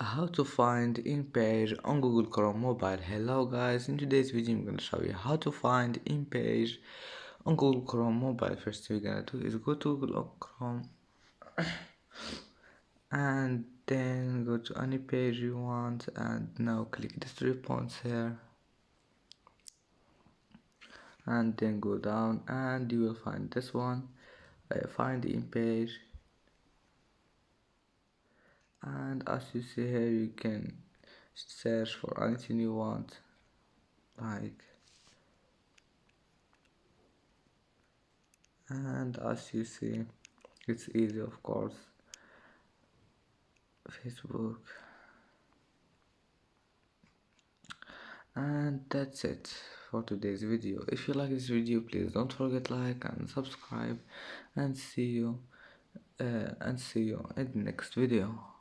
How to find InPage on Google Chrome mobile. Hello guys, in today's video I'm gonna show you how to find InPage on Google Chrome mobile. First thing we're gonna do is go to Google Chrome and then go to any page you want, and now click the 3 points here and then go down and you will find this one. Find InPage, and as you see here you can search for anything you want, like, and as you see it's easy, of course. Facebook, and that's it for today's video. If you like this video, please don't forget like and subscribe, and see you in the next video.